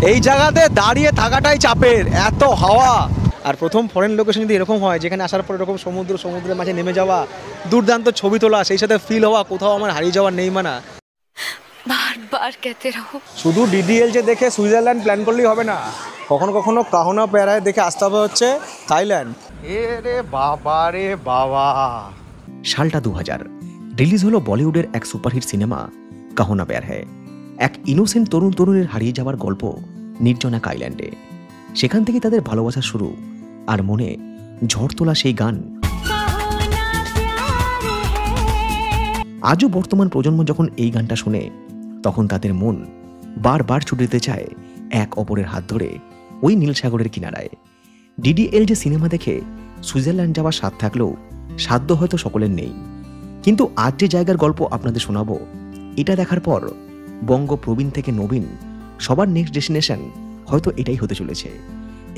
এই জায়গাতে দাঁড়িয়ে থাকাটাই চাপের, এত হাওয়া। আর প্রথম ফরেন লোকেশন যদি এরকম হয়, যেখানে আসার পর এরকম সমুদ্রের মাঝে নেমে যাওয়া, দুর্দান্ত ছবি তোলা, সেই সাথে ফিল হওয়া, কোথাও আমার হারিয়ে যাওয়ার নেই মানা। বারবার कहते रहो। শুধু ডিডিএল যে দেখে সুইজারল্যান্ড প্ল্যান করলেই হবে না, কখনো কখনো কাহনা প্যারায় দেখে আসতে হবে হচ্ছে থাইল্যান্ড। এ রে বাবা রে বাবা। সালটা 2000, রিলিজ হলো বলিউডের এক সুপারহিট সিনেমা কাহনা প্যার হ্যায়। এক ইনোসেন্ট তরুণীর হারিয়ে যাওয়ার গল্প নির্জন এক আইল্যান্ডে। সেখান থেকে তাদের ভালোবাসা শুরু, আর মনে ঝড় তোলা সেই গান আজও বর্তমান প্রজন্ম যখন এই গানটা শুনে, তখন তাদের মন বারবার ছুটে যেতে চায় এক অপরের হাত ধরে ওই নীল সাগরের কিনারায়। ডিডিএল যে সিনেমা দেখে সুইজারল্যান্ড যাওয়ার স্বাদ থাকলেও সাধ্য হয়তো সকলের নেই, কিন্তু আজ যে জায়গার গল্প আপনাদের শোনাবো, এটা দেখার পর বঙ্গ প্রবীণ থেকে নবীন সবার নেক্সট ডেস্টিনেশন হয়তো এটাই হতে চলেছে।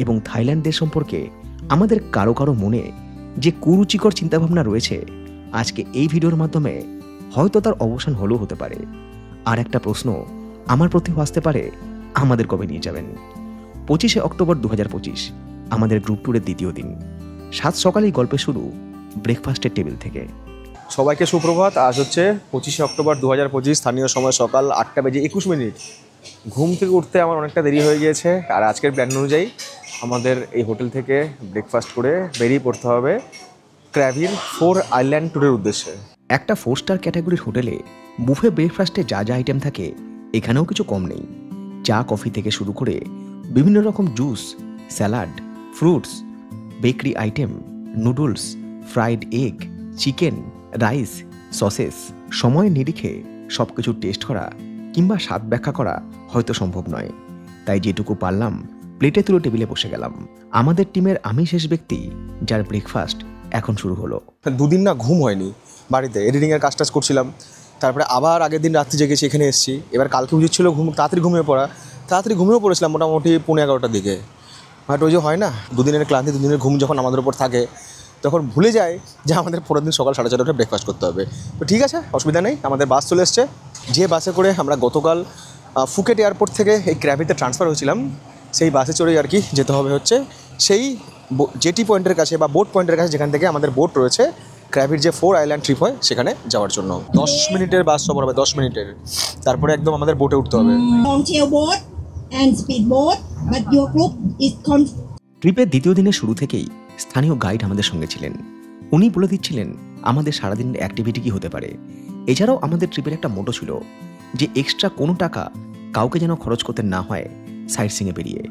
এবং থাইল্যান্ড দেশ সম্পর্কে আমাদের কারো কারো মনে যে কুরুচিকর চিন্তাভাবনা রয়েছে, আজকে এই ভিডিওর মাধ্যমে হয়তো তার অবসান হলেও হতে পারে। আর একটা প্রশ্ন আমার প্রতিও আসতে পারে, আমাদের কবে নিয়ে যাবেন? 25শে অক্টোবর 2025 আমাদের গ্রুপ ট্যুরের দ্বিতীয় দিন। সাত সকালেই গল্পের শুরু ব্রেকফাস্টের টেবিল থেকে। সবাইকে সুপ্রভাত। আজ হচ্ছে 25শে অক্টোবর 2025, স্থানীয় সময় সকাল 8:21। ঘুম থেকে উঠতে আমার অনেকটা দেরি হয়ে গিয়েছে। আর আজকের প্ল্যান অনুযায়ী আমাদের এই হোটেল থেকে ব্রেকফাস্ট করে বেরিয়ে পড়তে হবে ক্র্যাভির 4 আইল্যান্ড ট্যুরের উদ্দেশ্যে। একটা 4 স্টার ক্যাটাগরির হোটেলে বুফে ব্রেকফাস্টে যা যা আইটেম থাকে, এখানেও কিছু কম নেই। চা কফি থেকে শুরু করে বিভিন্ন রকম juice, salad, fruits, bakery item, noodles, fried egg, chicken, rice, sausages. সময়ের নিরিখে সব কিছু টেস্ট করা কিংবা স্বাদ ব্যাখ্যা করা হয়তো সম্ভব নয়, তাই যেটুকু পারলাম প্লেটে তুলে টেবিলে বসে গেলাম। আমাদের টিমের আমি শেষ ব্যক্তি যার ব্রেকফাস্ট এখন শুরু হলো। দুদিন না ঘুম হয়নি, বাড়িতে এডিটিংয়ের কাজ টাজ করছিলাম, তারপরে আবার আগের দিন রাত্রি জেগেছি, এখানে এসেছি। এবার কালকে উচিত ছিল তাড়াতাড়ি ঘুমিয়েও পড়েছিলাম মোটামুটি 11:30টার দিকে। বাট ওই যে হয় না, দুদিনের ক্লান্তি, দুদিনের ঘুম যখন আমাদের উপর থাকে, তখন ভুলে যায় যে আমাদের পরের দিন সকাল 4:30টায় ব্রেকফাস্ট করতে হবে। তো ঠিক আছে, অসুবিধা নেই, আমাদের বাস চলে এসছে। যে বাসে করে আমরা গতকাল ফুকেট এয়ারপোর্ট থেকে এই ক্র্যাভিতে ট্রান্সফার হয়েছিলাম, সেই বাসে চড়েই আর কি যেতে হবে হচ্ছে সেই জেটি পয়েন্টের কাছে বা বোট পয়েন্টের কাছে, যেখান থেকে আমাদের বোট রয়েছে ক্র্যাভির যে 4 আইল্যান্ড ট্রিপ হয় সেখানে যাওয়ার জন্য। 10 মিনিটের বাস সফর হবে, 10 মিনিটের। তারপরে একদম আমাদের বোটে উঠতে হবে। ট্রিপের দ্বিতীয় দিনের শুরু থেকেই স্থানীয় গাইড আমাদের সঙ্গে ছিলেন। উনি বলে দিচ্ছিলেন আমাদের সারাদিনের অ্যাক্টিভিটি কী হতে পারে। এছাড়াও আমাদের ট্রিপের একটা মোটো ছিল যে এক্সট্রা কোনো টাকা কাউকে যেন খরচ করতে না হয় সাইট সিংয়ে বেরিয়ে,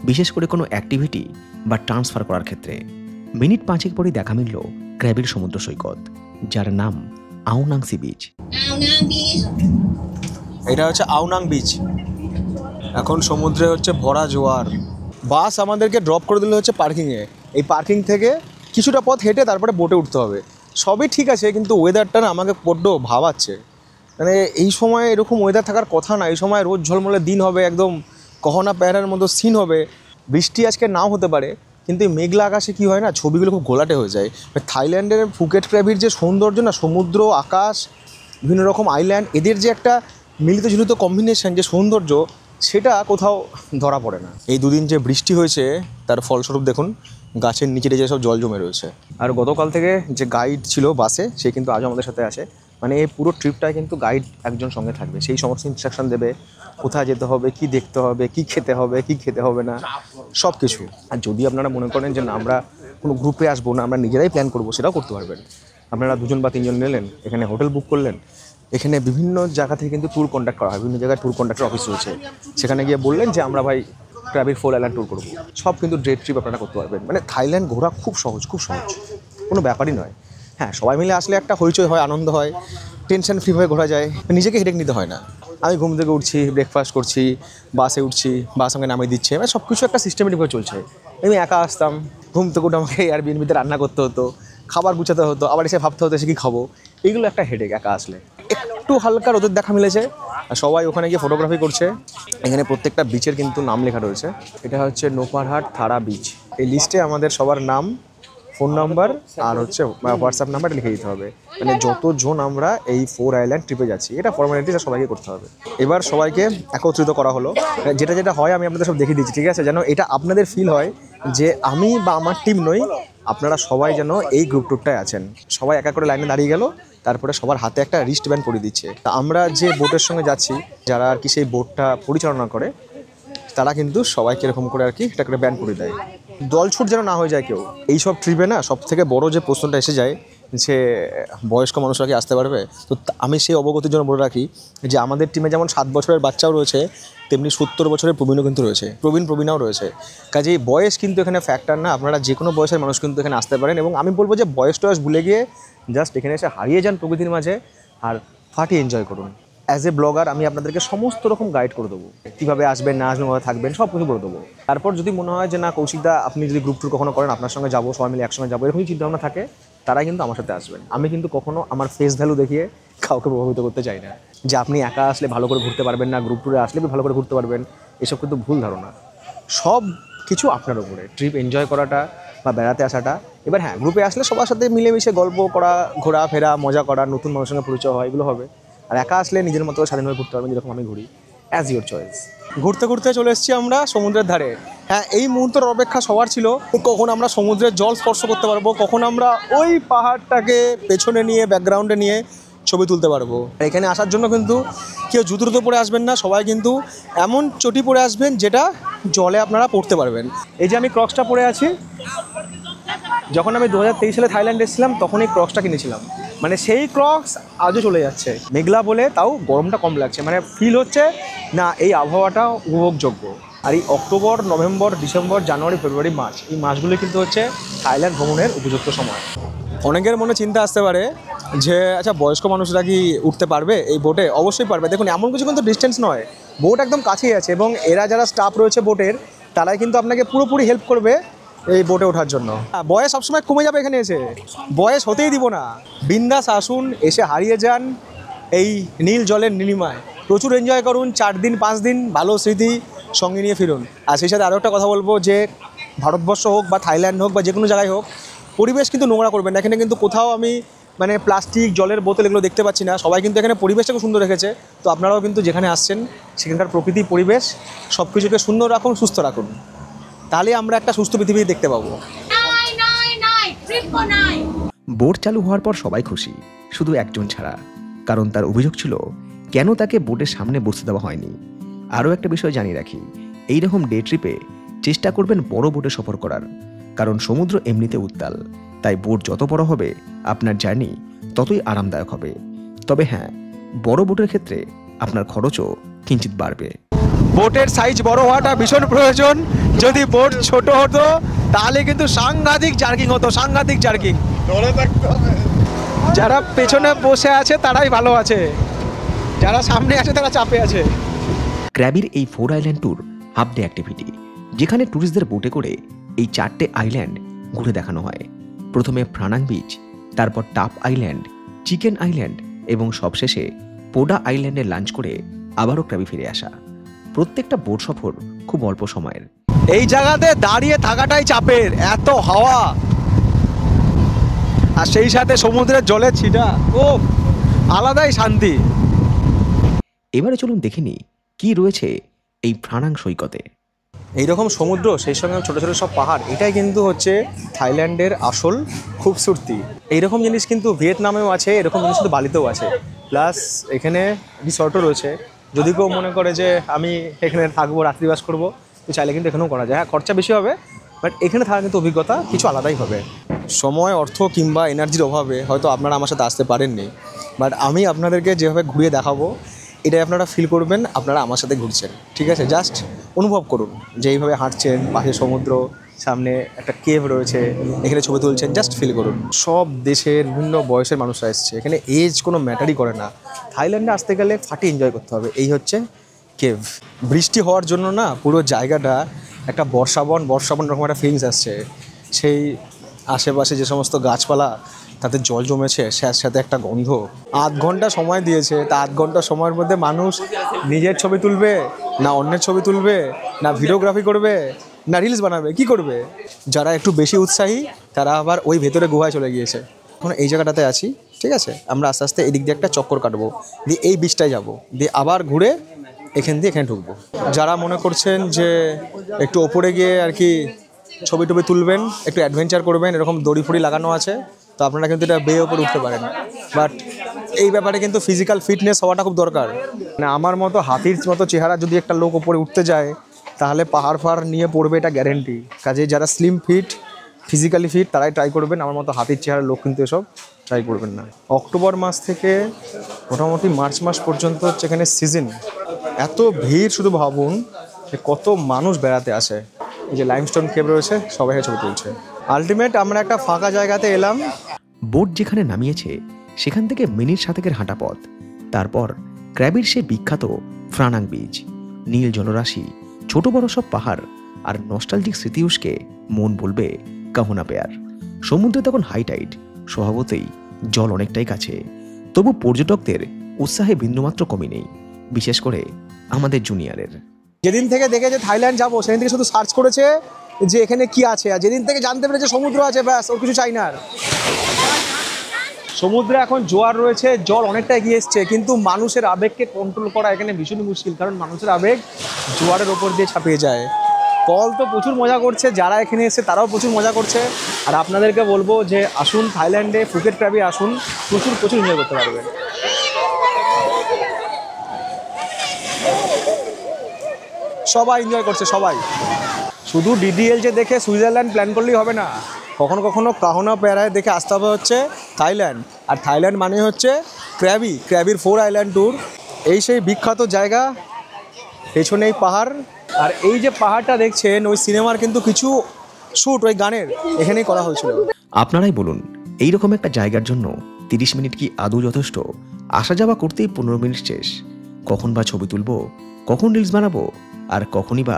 বিশেষ করে কোনো অ্যাক্টিভিটি বা ট্রান্সফার করার ক্ষেত্রে। মিনিট 5 পরেই দেখা মিলল ক্র্যাভির সমুদ্র সৈকত, যার নাম আওনাং সি বিচ। এটা হচ্ছে আওনাং বিচ। এখন সমুদ্রে হচ্ছে ভরা জোয়ার। বাস আমাদেরকে ড্রপ করে দিলে হচ্ছে পার্কিংয়ে। এই পার্কিং থেকে কিছুটা পথ হেঁটে তারপরে বোটে উঠতে হবে। সবই ঠিক আছে, কিন্তু ওয়েদারটা না আমাকে বড্ড ভাবাচ্ছে। মানে এই সময় এরকম ওয়েদার থাকার কথা না। এই সময় রোজ ঝলমলে দিন হবে, একদম কহনা প্যারার মতো সিন হবে। বৃষ্টি আজকে নাও হতে পারে, কিন্তু এই মেঘলা আকাশে কী হয় না, ছবিগুলো খুব ঘোলাটে হয়ে যায়। থাইল্যান্ডের ফুকেট ক্র্যাভির যে সৌন্দর্য না, সমুদ্র, আকাশ, বিভিন্ন রকম আইল্যান্ড, এদের যে একটা মিলিত ঝুলিত কম্বিনেশন, যে সৌন্দর্য, সেটা কোথাও ধরা পড়ে না। এই দুদিন যে বৃষ্টি হয়েছে তার ফলস্বরূপ দেখুন গাছের নিচে যে সব জল জমে রয়েছে। আর গতকাল থেকে যে গাইড ছিল বাসে, সে কিন্তু আজও আমাদের সাথে আসে। মানে এই পুরো ট্রিপটায় কিন্তু গাইড একজন সঙ্গে থাকবে, সেই সমস্ত ইনস্ট্রাকশন দেবে, কোথায় যেতে হবে, কি দেখতে হবে, কি খেতে হবে, কি খেতে হবে না, সব কিছু। আর যদি আপনারা মনে করেন যে না আমরা কোনো গ্রুপে আসবো না, আমরা নিজেরাই প্ল্যান করবো, সেটাও করতে পারবেন। আপনারা 2 বা 3 জন নিলেন, এখানে হোটেল বুক করলেন। এখানে বিভিন্ন জায়গা থেকে কিন্তু ট্যুর কন্ডাক্ট করা হয়, বিভিন্ন জায়গায় ট্যুর কন্ডাক্টের অফিস রয়েছে। সেখানে গিয়ে বললেন যে আমরা ভাই ক্র্যাভির 4 আইল্যান্ড ট্যুর করবো, সব কিন্তু ডে ট্রিপ আপনারা করতে পারবেন। মানে থাইল্যান্ড ঘোরা খুব সহজ, কোনো ব্যাপারই নয়। হ্যাঁ, সবাই মিলে আসলে একটা হইচই হয়, আনন্দ হয়, টেনশন ফ্রিভাবে ঘোরা যায়, নিজেকে হেডেক নিতে হয় না। আমি ঘুম থেকে উঠছি, ব্রেকফাস্ট করছি, বাসে উঠছি, বাস আমাকে নামিয়ে দিচ্ছে, মানে সব কিছু একটা সিস্টেমেটিকভাবে চলছে। আমি একা আসতাম, ঘুম থেকে উঠে আমাকে এয়ারবিএনবিতে রান্না করতে হতো, খাবার গুছাতে হতো, আবার এসে ভাবতে হতো এসে কী খাবো। এইগুলো একটা হেডেক একা আসলে। একটু হালকা রোদের দেখা মিলেছে, সবাই ওখানে গিয়ে ফটোগ্রাফি করছে। এখানে প্রত্যেকটা বিচের কিন্তু নাম লেখা রয়েছে। এটা হচ্ছে নোপারহাট থারা বিচ। এই লিস্টে আমাদের সবার নাম ফোন নাম্বার আর হচ্ছে হোয়াটসঅ্যাপ নাম্বার লিখে দিতে হবে। মানে যতজন আমরা এই 4 আইল্যান্ড ট্রিপে যাচ্ছি, এটা ফর্মালিটি সবাইকে করতে হবে। এবার সবাইকে একত্রিত করা হলো, যেটা যেটা হয় আমি আপনাদের সব দেখিয়ে দিচ্ছি, ঠিক আছে? যেন এটা আপনাদের ফিল হয় যে আমি বা আমার টিম নই, আপনারা সবাই যেন এই গ্রুপ ট্যুরটায় আছেন। সবাই একা করে লাইনে দাঁড়িয়ে গেল, তারপরে সবার হাতে একটা রিস্ট ব্যান্ড পরিয়ে দিচ্ছে। তা আমরা যে বোটের সঙ্গে যাচ্ছি, যারা আর কি সেই বোটটা পরিচালনা করে, তারা কিন্তু সবাইকে এরকম করে আর কি একটা করে ব্যান্ড করে দেয়, দলছুট যেন না হয়ে যায় কেউ। এইসব ট্রিপে না সব থেকে বড় যে প্রশ্নটা এসে যায় যে বয়স্ক মানুষরা কি আসতে পারবে। তো আমি সেই অবগতির জন্য বলে রাখি যে আমাদের টিমে যেমন 7 বছরের বাচ্চাও রয়েছে, তেমনি 70 বছরের প্রবীণও কিন্তু রয়েছে, প্রবীণাও রয়েছে। কাজেই বয়স কিন্তু এখানে ফ্যাক্টর না, আপনারা যে কোনো বয়সের মানুষ কিন্তু এখানে আসতে পারেন। এবং আমি বলবো যে বয়স টয়স ভুলে গিয়ে জাস্ট এখানে এসে হারিয়ে যান প্রকৃতির মাঝে আর ফাটিয়ে এনজয় করুন। অ্যাজ এ ব্লগার আমি আপনাদেরকে সমস্ত রকম গাইড করে দেবো, কীভাবে আসবেন না আসবেন, কীভাবে থাকবেন, সব কিছু করে দেবো। তারপর যদি মনে হয় যে না কৌশিকদা আপনি যদি গ্রুপ ট্যুর কখনো করেন, আপনার সঙ্গে যাবো, সবাই মিলে একসঙ্গে যাবো, এরকমই চিন্তাভাবনা থাকে, তারা কিন্তু আমার সাথে আসবেন। আমি কিন্তু কখনো আমার ফেস ভ্যালু দেখিয়ে কাউকে প্রভাবিত করতে চাই না যে আপনি একা আসলে ভালো করে ঘুরতে পারবেন না, গ্রুপ ট্যুরে আসলে ভালো করে ঘুরতে পারবেন, এসব কিন্তু ভুল ধারণা। সব কিছু আপনার উপরে, ট্রিপ এনজয় করাটা বা বেড়াতে আসাটা। এবার হ্যাঁ, গ্রুপে আসলে সবার সাথে মিলেমিশে গল্প করা, ঘোরাফেরা, মজা করা, নতুন মানুষের সঙ্গে পরিচয় হয়, এগুলো হবে। আর একা আসলে নিজের মতো স্বাধীনভাবে ঘুরতে পারবেন, যেরকম আমি ঘুরি। As your choice. ঘুরতে ঘুরতে চলে এসেছি আমরা সমুদ্রের ধারে। হ্যাঁ, এই মুহূর্তের অপেক্ষা সবার ছিল, কখন আমরা সমুদ্রের জল স্পর্শ করতে পারবো, কখন আমরা ওই পাহাড়টাকে পেছনে নিয়ে ব্যাকগ্রাউন্ডে নিয়ে ছবি তুলতে পারবো। এখানে আসার জন্য কিন্তু কেউ জুতো পরে আসবেন না, সবাই কিন্তু এমন চটি পরে আসবেন যেটা জলে আপনারা পড়তে পারবেন। এই যে আমি ক্রক্সটা পরে আছি, যখন আমি 2023 সালে থাইল্যান্ডে এসেছিলাম তখন এই ক্রক্সটা কিনেছিলাম। মানে সেই ক্রক্স আজও চলে যাচ্ছে, মেঘলা বলে তাও গরমটা কম লাগছে, মানে ফিল হচ্ছে না এই আবহাওয়াটা উপভোগযোগ্য। আর এই অক্টোবর, নভেম্বর, ডিসেম্বর, জানুয়ারি, ফেব্রুয়ারি, মার্চ, এই মাসগুলো কিন্তু হচ্ছে থাইল্যান্ড ভ্রমণের উপযুক্ত সময়। অনেকের মনে চিন্তা আসতে পারে যে আচ্ছা বয়স্ক মানুষরা কি উঠতে পারবে এই বোটে? অবশ্যই পারবে। দেখুন, এমন কিছু কিন্তু ডিস্টেন্স নয়, বোট একদম কাছেই আছে এবং এরা যারা স্টাফ রয়েছে বোটের, তারাই কিন্তু আপনাকে পুরোপুরি হেল্প করবে এই বোটে ওঠার জন্য। বয়স সবসময় কমে যাবে এখানে এসে, বয়স হতেই দিব না। বিন্দাস আসুন, এসে হারিয়ে যান এই নীল জলের নীলিমায়, প্রচুর এনজয় করুন। 4 দিন 5 দিন ভালো স্মৃতি সঙ্গে নিয়ে ফিরুন। আর সেই সাথে আরও একটা কথা বলবো যে ভারতবর্ষ হোক বা থাইল্যান্ড হোক বা যে কোনো জায়গায় হোক, পরিবেশ কিন্তু নোংরা করবেন না। এখানে কিন্তু কোথাও আমি মানে প্লাস্টিক, জলের বোতল এগুলো দেখতে পাচ্ছি না। সবাই কিন্তু এখানে পরিবেশটাকে সুন্দর রেখেছে। তো আপনারাও কিন্তু যেখানে আসছেন সেখানকার প্রকৃতি, পরিবেশ সব কিছুকে সুন্দর রাখুন, সুস্থ রাখুন, তাহলে আমরা একটা সুস্থ পৃথিবী দেখতে পাবো। বোট চালু হওয়ার পর সবাই খুশি, শুধু একজন ছাড়া। কারণ তার অভিযোগ ছিল কেন তাকে বোটের সামনে বসতে দেওয়া হয়নি। আরও একটা বিষয় জানিয়ে রাখি, এইরকম ডে ট্রিপে চেষ্টা করবেন বড় বোটে সফর করার, কারণ সমুদ্র এমনিতে উত্তাল। তাই বোট যত বড় হবে আপনার জার্নি ততই আরামদায়ক হবে। তবে হ্যাঁ, বড় বোটের ক্ষেত্রে আপনার খরচও কিঞ্চিত বাড়বে। বোটের সাইজ বড় হওয়াটা ভীষণ প্রয়োজন। যদি বোট ছোট হতো তাহলে কিন্তু সাংঘাতিক জার্কিং হতো, সাংঘাতিক জার্কিং। যারা পেছনে বসে আছে তারাই ভালো আছে, যারা সামনে আছে তারা চাপে আছে। ক্র্যাবির এই 4 island tour half day activity, যেখানে ট্যুরিস্টদের বোটে করে এই 4টে আইল্যান্ড ঘুরে দেখানো হয়। প্রথমে ফ্রানাং বিচ, তারপর টাপ আইল্যান্ড, চিকেন আইল্যান্ড এবং সবশেষে পোডা আইল্যান্ডে লাঞ্চ করে আবারও ক্র্যাবি ফিরে আসা। প্রত্যেকটা বোট সফর খুব অল্প সময়ের। এই জায়গাতে দাঁড়িয়ে থাকাটাই চাপের, এত হাওয়া আর সেই সাথে সমুদ্রের জলের ছিটা, ও আলাদাই শান্তি। এবারে চলুন দেখে নিই কি রয়েছে এই ফ্রানাং সৈকতে। এইরকম সমুদ্র, সেই সঙ্গে ছোটো ছোটো সব পাহাড়, এটাই কিন্তু হচ্ছে থাইল্যান্ডের আসল খুবসূরতি। এইরকম জিনিস কিন্তু ভিয়েতনামেও আছে, এরকম জিনিস কিন্তু বালিতেও আছে। প্লাস এখানে রিসর্টও রয়েছে। যদি কেউ মনে করে যে আমি এখানে থাকবো, রাত্রিবাস করবো, তো চাইলে কিন্তু এখানেও করা যায়। হ্যাঁ, খরচা বেশি হবে, বাট এখানে থাকার কিন্তু অভিজ্ঞতা কিছু আলাদাই হবে। সময়, অর্থ কিংবা এনার্জির অভাবে হয়তো আপনারা আমার সাথে আসতে পারেননি, বাট আমি আপনাদেরকে যেভাবে ঘুরিয়ে দেখাবো এটাই আপনারা ফিল করবেন আপনারা আমার সাথে ঘুরছেন। ঠিক আছে, জাস্ট অনুভব করুন যে এইভাবে হাঁটছেন, পাশে সমুদ্র, সামনে একটা কেভ রয়েছে, এখানে ছবি তুলছেন, জাস্ট ফিল করুন। সব দেশের বিভিন্ন বয়সের মানুষরা এসছে এখানে, এজ কোনো ম্যাটারই করে না। থাইল্যান্ডে আসতে গেলে ফাটিয়ে এনজয় করতে হবে। এই হচ্ছে কেভ। বৃষ্টি হওয়ার জন্য না পুরো জায়গাটা একটা বর্ষাবন এরকম একটা ফিলিংস আসছে। সেই আশেপাশে যে সমস্ত গাছপালা, তাতে জল জমেছে, সাথে একটা গন্ধ। 8 ঘন্টা সময় দিয়েছে, তা 8 ঘন্টা সময়ের মধ্যে মানুষ নিজের ছবি তুলবে না অন্যের ছবি তুলবে না ভিডিওগ্রাফি করবে না রিলস বানাবে, কি করবে? যারা একটু বেশি উৎসাহী তারা আবার ওই ভেতরে গুহায় চলে গিয়েছে। এখন এই জায়গাটাতে আছি, ঠিক আছে, আমরা আস্তে আস্তে এদিক দিয়ে একটা চক্কর কাটবো, দিয়ে এই বিচটায় যাব, দিয়ে আবার ঘুরে এখান দিয়ে এখানে ঢুকবো। যারা মনে করছেন যে একটু ওপরে গিয়ে আর কি ছবি টবি তুলবেন, একটু অ্যাডভেঞ্চার করবেন, এরকম দড়ি ফড়ি লাগানো আছে, তো আপনারা কিন্তু এটা বেয়ে ওপরে উঠতে পারেন। বাট এই ব্যাপারে কিন্তু ফিজিক্যাল ফিটনেস হওয়াটা খুব দরকার। মানে আমার মতো হাতির মতো চেহারা যদি একটা লোক ওপরে উঠতে যায় তাহলে পাহাড় ফাড় নিয়ে পড়বে, এটা গ্যারেন্টি। কাজে যারা স্লিম ফিট, ফিজিক্যালি ফিট তারাই ট্রাই করবেন, আমার মতো হাতির চেহারার লোক কিন্তু এসব ট্রাই করবেন না। অক্টোবর মাস থেকে মোটামুটি মার্চ মাস পর্যন্ত হচ্ছে এখানে সিজন। এত ভিড়, শুধু ভাবুন যে কত মানুষ বেড়াতে আসে। এই যে লাইমস্টোন কেভ রয়েছে, সবাই ছবি তুলছে। আলটিমেট আমরা একটা ফাঁকা জায়গাতে এলাম। বোট যেখানে নামিয়েছে সেখান থেকে মিনিট 7 হাঁটা পথ। তারপর ক্র্যাবির সে বিখ্যাত ফ্রানাং বিচ, নীল জলরাশি, ছোট বড় সব পাহাড় আর নস্টালজিক স্মৃতিউষ্কে মন বলবে কাহুনা পেয়ার। সমুদ্রে তখন হাই টাইড, স্বভাবতই জল অনেকটাই কাছে, তবু পর্যটকদের উৎসাহে বিন্দুমাত্র কমি নেই, বিশেষ করে আমাদের জুনিয়রের। যেদিন থেকে দেখে যে থাইল্যান্ড যাবো সেদিন থেকে শুধু সার্চ করেছে যে এখানে কি আছে, আর যেদিন থেকে জানতে পেরেছে সমুদ্র আছে, ব্যাস ওর কিছু চাই না আর। সমুদ্রে এখন জোয়ার রয়েছে, জল অনেকটা এগিয়ে এসছে, কিন্তু মানুষের আবেগকে কন্ট্রোল করা এখানে ভীষণই মুশকিল, কারণ মানুষের আবেগ জোয়ারের ওপর দিয়ে ছাপিয়ে যায়। কল তো প্রচুর মজা করছে, যারা এখানে এসে তারাও প্রচুর মজা করছে। আর আপনাদেরকে বলবো যে আসুন থাইল্যান্ডে, ফুকেট ক্র্যাবে আসুন, প্রচুর প্রচুর এনজয় করতে পারবেন। সবাই এনজয় করছে, সবাই। শুধু ডিডিএল যে দেখে সুইজারল্যান্ড প্ল্যান করলেই হবে না, কখনো কখনো কাহুনা প্যারায় দেখে আসতে হবে হচ্ছে থাইল্যান্ড। আর থাইল্যান্ড মানে হচ্ছে ক্র্যাবির 4 আইল্যান্ড ট্যুর। এই সেই বিখ্যাত জায়গা, পেছনেই পাহাড়। আর এই যে পাহাড়টা দেখছেন, ওই সিনেমার কিন্তু কিছু শ্যুট ওই গানের এখানেই করা হয়েছিল। আপনারাই বলুন, এইরকম একটা জায়গার জন্য 30 মিনিট কি আদৌ যথেষ্ট? আসা যাওয়া করতেই 15 মিনিট শেষ। কখন বা ছবি তুলবো, কখন রিলস বানাবো, আর কখনই বা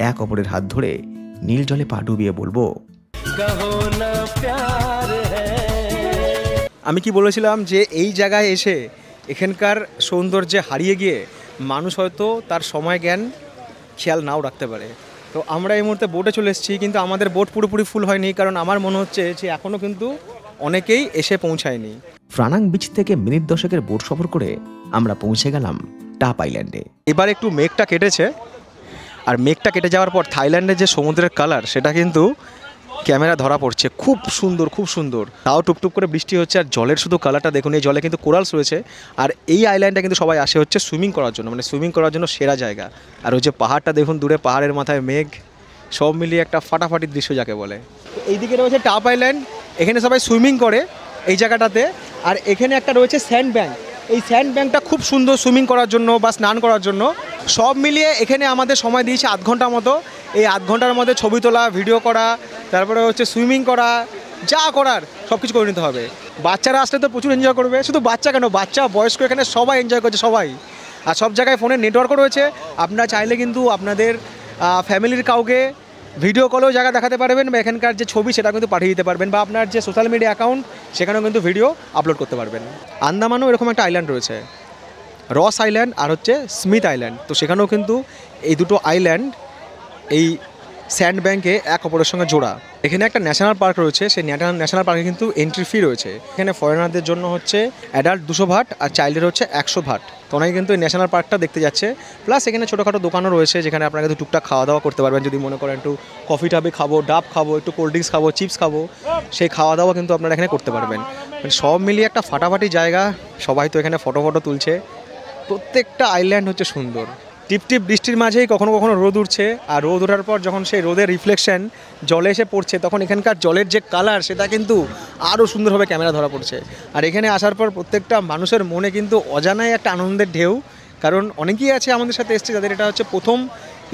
এক অপরের হাত ধরে নীল জলে পা ডুবিয়ে বলবো আমি কি বলেছিলাম যে এই জায়গায় এসে এখানকার সৌন্দর্যে হারিয়ে গিয়ে মানুষ হয়তো তার সময় জ্ঞান খেয়াল নাও রাখতে পারে। তো আমরা এই মুহূর্তে বোটে চলে এসেছি, কিন্তু আমাদের বোট পুরোপুরি ফুল হয়নি, কারণ আমার মনে হচ্ছে যে এখনও কিন্তু অনেকেই এসে পৌঁছায়নি। ফ্রানাং বিচ থেকে মিনিট 10 বোট সফর করে আমরা পৌঁছে গেলাম টাপ আইল্যান্ডে। এবার একটু মেঘটা কেটেছে, আর মেঘটা কেটে যাওয়ার পর থাইল্যান্ডের যে সমুদ্রের কালার সেটা কিন্তু ক্যামেরা ধরা পড়ছে, খুব সুন্দর, খুব সুন্দর। তাও টুকটুক করে বৃষ্টি হচ্ছে, আর জলের শুধু কালারটা দেখুন। এই জলে কিন্তু কোরালস রয়েছে, আর এই আইল্যান্ডে কিন্তু সবাই আসে হচ্ছে সুইমিং করার জন্য, মানে সুইমিং করার জন্য সেরা জায়গা। আর ওই যে পাহাড়টা দেখুন দূরে, পাহাড়ের মাথায় মেঘ, সব মিলিয়ে একটা ফাটাফাটি দৃশ্য যাকে বলে। এইদিকে রয়েছে টাপ আইল্যান্ড, এখানে সবাই সুইমিং করে এই জায়গাটাতে। আর এখানে একটা রয়েছে স্যান্ড ব্যাংক, এই স্যান্ড ব্যাংকটা খুব সুন্দর সুইমিং করার জন্য বা স্নান করার জন্য। সব মিলিয়ে এখানে আমাদের সময় দিয়েছে 8 ঘন্টার মতো। এই 8 ঘন্টার মধ্যে ছবি তোলা, ভিডিও করা, তারপরে হচ্ছে সুইমিং করা, যা করার সব কিছু করে নিতে হবে। বাচ্চারা আসলে তো প্রচুর এনজয় করবে, শুধু বাচ্চা কেন, বাচ্চা বয়স্ক এখানে সবাই এনজয় করছে, সবাই। আর সব জায়গায় ফোনের নেটওয়ার্কও রয়েছে, আপনারা চাইলে কিন্তু আপনাদের ফ্যামিলির কাউকে ভিডিও কলেও জায়গা দেখাতে পারবেন, বা এখানকার যে ছবি সেটা কিন্তু পাঠিয়ে দিতে পারবেন, বা আপনার যে সোশ্যাল মিডিয়া অ্যাকাউন্ট সেখানেও কিন্তু ভিডিও আপলোড করতে পারবেন। আন্দামানও এরকম একটা আইল্যান্ড রয়েছে, রস আইল্যান্ড আর হচ্ছে স্মিথ আইল্যান্ড। তো সেখানেও কিন্তু এই দুটো আইল্যান্ড এই স্যান্ড ব্যাংকে এক অপরের সঙ্গে জোড়া। এখানে একটা ন্যাশনাল পার্ক রয়েছে, সেই ন্যাশনাল পার্কে কিন্তু এন্ট্রি ফি রয়েছে। এখানে ফরেনারদের জন্য হচ্ছে অ্যাডাল্ট 200 ভাট আর চাইল্ডের হচ্ছে 100 ভাট। তো অনেকে কিন্তু এই ন্যাশনাল পার্কটা দেখতে যাচ্ছে। প্লাস এখানে ছোটোখাটো দোকানও রয়েছে, যেখানে আপনারা কিন্তু টুকটাক খাওয়া দাওয়া করতে পারবেন। যদি মনে করেন একটু কফি টাবে খাবো, ডাব খাবো, একটু কোল্ড ড্রিঙ্কস খাবো, চিপস খাবো, সেই খাওয়া দাওয়া কিন্তু আপনারা এখানে করতে পারবেন। মানে সব মিলিয়ে একটা ফাটাফাটি জায়গা। সবাই তো এখানে ফটো তুলছে। প্রত্যেকটা আইল্যান্ড হচ্ছে সুন্দর। টিপটিপ বৃষ্টির মাঝেই কখনো কখনো রোদ উঠছে, আর রোদ ওঠার পর যখন সেই রোদের রিফ্লেকশন জলে এসে পড়ছে, তখন এখানকার জলের যে কালার সেটা কিন্তু আরও সুন্দরভাবে ক্যামেরা ধরা পড়ছে। আর এখানে আসার পর প্রত্যেকটা মানুষের মনে কিন্তু অজানাই একটা আনন্দের ঢেউ, কারণ অনেকেই আছে আমাদের সাথে এসছে যাদের এটা হচ্ছে প্রথম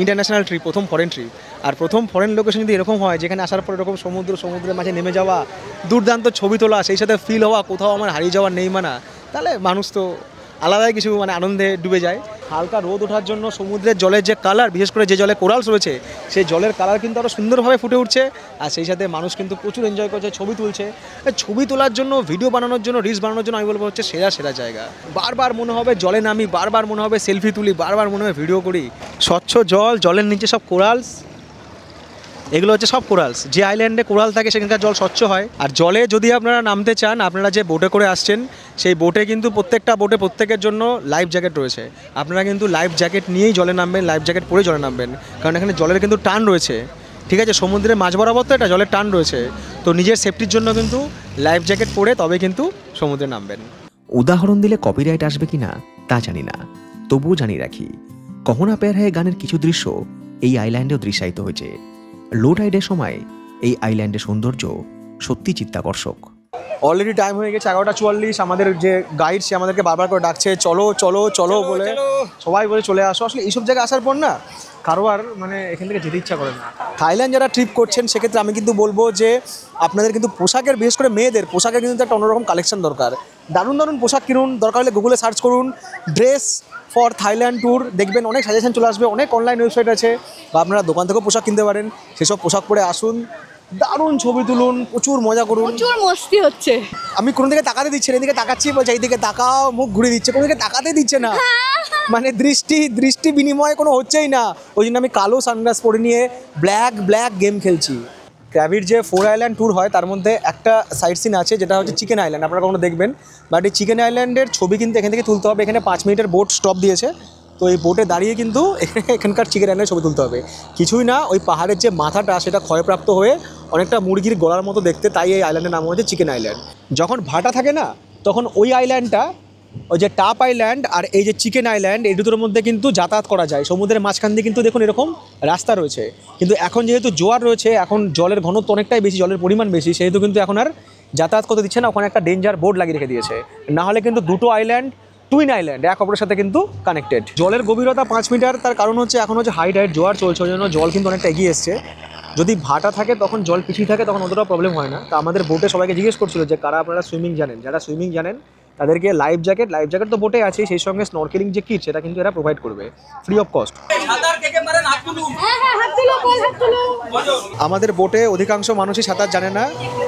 ইন্টারন্যাশনাল ট্রিপ, প্রথম ফরেন ট্রিপ। আর প্রথম ফরেন লোকেশন যদি এরকম হয়, যেখানে আসার পর এরকম সমুদ্রের মাঝে নেমে যাওয়া, দুর্দান্ত ছবি তোলা, সেই সাথে ফিল হওয়া কোথাও আমার হারিয়ে যাওয়ার নেই মানা, তাহলে মানুষ তো আলাদাই কিছু মানে আনন্দে ডুবে যায়। হালকা রোদ ওঠার জন্য সমুদ্রের জলের যে কালার, বিশেষ করে যে জলে কোরালস রয়েছে, সেই জলের কালার কিন্তু আরও সুন্দরভাবে ফুটে উঠছে। আর সেই সাথে মানুষ কিন্তু প্রচুর এনজয় করছে, ছবি তুলছে। ছবি তোলার জন্য, ভিডিও বানানোর জন্য, রিলস বানানোর জন্য আমি বলবো হচ্ছে সেরা জায়গা। বারবার মনে হবে জলে নামি, বারবার মনে হবে সেলফি তুলি, বারবার মনে হবে ভিডিও করি। স্বচ্ছ জল, জলের নিচে সব কোরালস, এগুলো হচ্ছে সব কোরালস। যে আইল্যান্ডে কোরাল থাকে সেখানকার জল স্বচ্ছ হয়। আর জলে যদি আপনারা নামতে চান, আপনারা যে বোটে করে আসছেন সেই বোটে কিন্তু প্রত্যেকটা বোটে প্রত্যেকের জন্য লাইফ জ্যাকেট রয়েছে। আপনারা কিন্তু লাইফ জ্যাকেট নিয়েই জলে নামবেন, লাইফ জ্যাকেট পরে জলে নামবেন, কারণ এখানে জলের কিন্তু টান রয়েছে। ঠিক আছে, সমুদ্রের মাঝ বরাবর তো এটা জলের টান রয়েছে, তো নিজের সেফটির জন্য কিন্তু লাইফ জ্যাকেট পরে তবে কিন্তু সমুদ্রে নামবেন। উদাহরণ দিলে কপিরাইট আসবে কিনা তা জানি না, তবুও জানিয়ে রাখি কহনা প্যার হ্যায় গানের কিছু দৃশ্য এই আইল্যান্ডেও দৃশ্যায়িত হয়েছে। লো টাইডের সময় এই আইল্যান্ডের সৌন্দর্য সত্যি চিত্তাকর্ষক। অলরেডি টাইম হয়ে গেছে 11:44। আমাদের যে গাইড সে আমাদেরকে বারবার করে ডাকছে চলো চলো চলো বলে, সবাই বলে চলে আসো। আসলে এইসব জায়গায় আসার পর না কারো আর মানে এখান থেকে যেতে ইচ্ছা করে না। থাইল্যান্ড যারা ট্রিপ করছেন সেক্ষেত্রে আমি কিন্তু বলবো যে আপনাদের কিন্তু পোশাকের, বিশেষ করে মেয়েদের পোশাকের কিন্তু একটা অন্যরকম কালেকশন দরকার। দারুণ দারুণ পোশাক কিনুন, দরকার হলে গুগলে সার্চ করুন ড্রেস ফর থাইল্যান্ড ট্যুর, দেখবেন অনেক সাজেশন চলে আসবে, অনেক অনলাইন ওয়েবসাইট আছে, বা আপনারা দোকান থেকেও পোশাক কিনতে পারেন। সেসব পোশাক পরে আসুন, দারুণ ছবি তুলুন, প্রচুর মজা করুন। প্রচুর মস্তি হচ্ছে। আমি কোনো দিকে তাকাতে দিচ্ছি না, এদিকে তাকাচ্ছি বলছে এইদিকে তাকাও, মুখ ঘুরিয়ে দিচ্ছে, কোনো দিকে তাকাতে দিচ্ছে না, মানে দৃষ্টি বিনিময় কোনো হচ্ছেই না। ওই জন্য আমি কালো সানগ্লাস পরে নিয়ে ব্ল্যাক গেম খেলছি। ক্র্যাবির যে 4 আইল্যান্ড ট্যুর হয় তার মধ্যে একটা সাইট সিন আছে যেটা হচ্ছে চিকেন আইল্যান্ড, আপনারা কখনো দেখবেন। বাট এই চিকেন আইল্যান্ডের ছবি কিন্তু এখান থেকে তুলতে হবে। এখানে 5 মিনিটের বোট স্টপ দিয়েছে, তো এই বোটে দাঁড়িয়ে কিন্তু এখানকার চিকেন আইল্যান্ডের ছবি তুলতে হবে। কিছুই না, ওই পাহাড়ের যে মাথাটা সেটা ক্ষয়প্রাপ্ত হয়ে অনেকটা মুরগির গলার মতো দেখতে, তাই এই আইল্যান্ডের নাম হচ্ছে চিকেন আইল্যান্ড। যখন ভাটা থাকে না তখন ওই আইল্যান্ডটা, ওই যে টাপ আইল্যান্ড আর এই যে চিকেন আইল্যান্ড, এই দুটোর মধ্যে কিন্তু যাতায়াত করা যায়। সমুদ্রের মাঝখান দিয়ে কিন্তু দেখুন এরকম রাস্তা রয়েছে, কিন্তু এখন যেহেতু জোয়ার রয়েছে, এখন জলের ঘনত্ব অনেকটাই বেশি, জলের পরিমাণ বেশি, সেহেতু কিন্তু এখন আর যাতায়াত করতে দিচ্ছে না। ওখানে একটা ডেঞ্জার বোর্ড লাগিয়ে রেখে দিয়েছে, নাহলে কিন্তু দুটো আইল্যান্ড টুইন আইল্যান্ড এক অপরের সাথে কিন্তু কানেক্টেড। জলের গভীরতা 5 মিটার, তার কারণ হচ্ছে এখন হচ্ছে হাই টাইড জোয়ার চলছে, ওই জন্য জল কিন্তু অনেকটা এগিয়ে এসছে। যদি ভাটা থাকে তখন জল পিছিয়ে থাকে, তখন অতটা প্রবলেম হয় না। তা আমাদের বোটে সবাইকে জিজ্ঞেস করছিল যে কারা আপনারা সুইমিং জানেন, যারা সুইমিং জানেন তাদেরকে লাইফ জ্যাকেট তো বোটে আছে, সেই সঙ্গে স্নরকেলিং যে কিট সেটা কিন্তু এরা প্রোভাইড করবে ফ্রি অফ কস্ট। আমাদের বোটে অধিকাংশ মানুষই সাঁতার জানে না।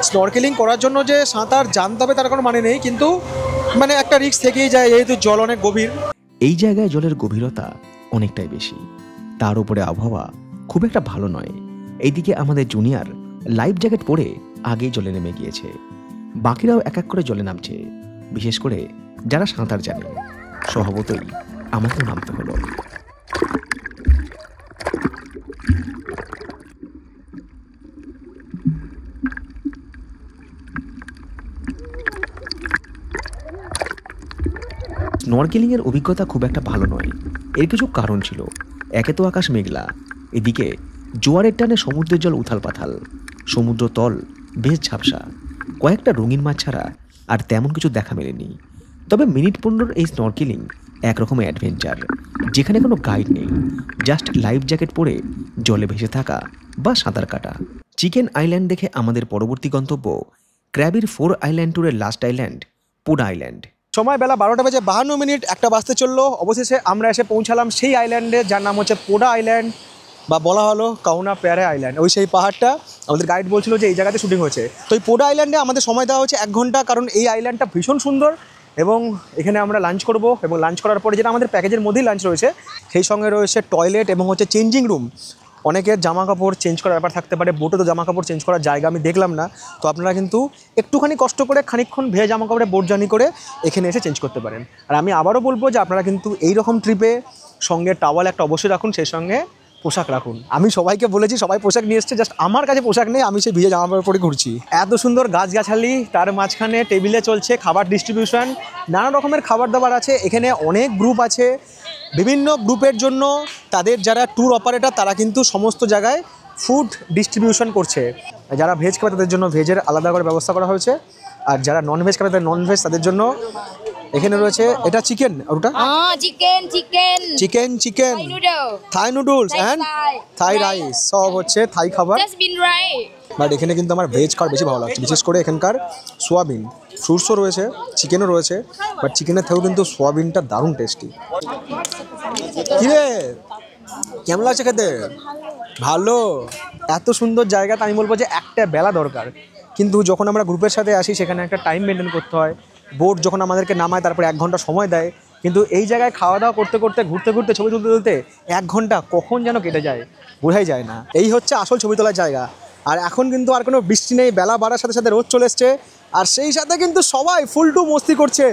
স্নরকেলিং করার জন্য যে সাঁতার জানতে হবে তার কোনো মানে নেই, কিন্তু মানে একটা রিস্ক থেকেই যায়, যেহেতু জল অনেক গভীর। এই জায়গায় জলের গভীরতা অনেকটাই বেশি, তার উপরে আবহাওয়া খুব একটা ভালো নয়। এইদিকে আমাদের জুনিয়র লাইফ জ্যাকেট পরে আগেই জলে নেমে গিয়েছে, বাকিরাও এক এক করে জলে নামছে, বিশেষ করে যারা সাঁতার জানে। স্বভাবতই আমাকেও নামতে হলো। স্নরকেলিংয়ের অভিজ্ঞতা খুব একটা ভালো নয়। এর কিছু কারণ ছিল। একে তো আকাশ মেঘলা, এদিকে জোয়ারের টানে সমুদ্রের জল উথাল পাথাল, সমুদ্র তল বেশ ঝাপসা, কয়েকটা রঙিন মাছ ছাড়া আর তেমন কিছু দেখা মেলেনি। তবে মিনিট 15 এই স্নরকেলিং একরকমের অ্যাডভেঞ্চার, যেখানে কোনো গাইড নেই, জাস্ট লাইফ জ্যাকেট পরে জলে ভেসে থাকা বা সাঁতার কাটা। চিকেন আইল্যান্ড দেখে আমাদের পরবর্তী গন্তব্য ক্র্যাবির 4 আইল্যান্ড ট্যুরের লাস্ট আইল্যান্ড পোডা আইল্যান্ড। সময় বেলা 12:52, একটা বাজতে চললো। অবশেষে আমরা এসে পৌঁছালাম সেই আইল্যান্ডে, যার নাম হচ্ছে পোডা আইল্যান্ড, বা বলা হলো কাউনা প্যারে আইল্যান্ড। ওই সেই পাহাড়টা আমাদের গাইড বলছিল যে এই জায়গাতে শুটিং হয়েছে। তো এই পোডা আইল্যান্ডে আমাদের সময় দেওয়া হচ্ছে 1 ঘন্টা, কারণ এই আইল্যান্ডটা ভীষণ সুন্দর এবং এখানে আমরা লাঞ্চ করব, এবং লাঞ্চ করার পরে যেটা আমাদের প্যাকেজের মধ্যেই লাঞ্চ রয়েছে, সেই সঙ্গে রয়েছে টয়লেট এবং হচ্ছে চেঞ্জিং রুম। অনেকের জামা কাপড় চেঞ্জ করার ব্যাপার থাকতে পারে, বোটে তো জামা কাপড় চেঞ্জ করার জায়গা আমি দেখলাম না, তো আপনারা কিন্তু একটুখানি কষ্ট করে খানিকক্ষণ ভেজা জামা কাপড়ে বোট জার্নি করে এখানে এসে চেঞ্জ করতে পারেন। আর আমি আবারও বলবো যে আপনারা কিন্তু এই রকম ট্রিপে সঙ্গে টাওয়াল একটা অবশ্যই রাখুন, সেই সঙ্গে পোশাক রাখুন। আমি সবাইকে বলেছি, সবাই পোশাক নিয়ে এসছে, জাস্ট আমার কাছে পোশাক নেই, আমি সেই ভিজে জামা কাপড় পরে ঘুরছি। এত সুন্দর গাছগাছালি, তার মাঝখানে টেবিলে চলছে খাবার ডিস্ট্রিবিউশন, নানা রকমের খাবার দাবার আছে। এখানে অনেক গ্রুপ আছে, বিভিন্ন গ্রুপের জন্য তাদের যারা ট্যুর অপারেটর তারা কিন্তু সমস্ত জায়গায় ফুড ডিস্ট্রিবিউশন করছে। যারা ভেজ খাবে তাদের জন্য ভেজের আলাদা করে ব্যবস্থা করা হয়েছে, আর যারা ননভেজ খাবে তাদের ননভেজ তাদের জন্য এখানে রয়েছে। এটা চিকেন, আর ওটা chicken Thai noodles and Thai rice, সব হচ্ছে থাই খাবার। বাট এখানে কিন্তু আমার ভেজ খাবার বেশি ভালো লাগছে, বিশেষ করে এখানকার সোয়াবিন, ফ্রুটসও রয়েছে, চিকেনও রয়েছে, বাট চিকেনের থেকেও কিন্তু সোয়াবিনটা দারুণ টেস্টি। কিরে কেমন লাগছে খেতে? ভালো। এত সুন্দর জায়গাতে আমি বলবো যে একটা বেলা দরকার, কিন্তু যখন আমরা গ্রুপের সাথে আসি সেখানে একটা টাইম মেনটেন করতে হয়। বোট যখন আমাদেরকে নামায় তারপরে 1 ঘন্টা সময় দেয়, কিন্তু এই জায়গায় খাওয়া দাওয়া করতে করতে ঘুরতে ঘুরতে ছবি তুলতে তুলতে 1 ঘন্টা কখন যেন কেটে যায় বোঝাই যায় না। এই হচ্ছে আসল ছবি তোলার জায়গা। আর এখন কিন্তু আর কোনো বৃষ্টি নেই, বেলা বাড়ার সাথে সাথে রোদ চলে এসছে, আর সেই সাথে কিন্তু সবাই ফুল টু মস্তি করছে।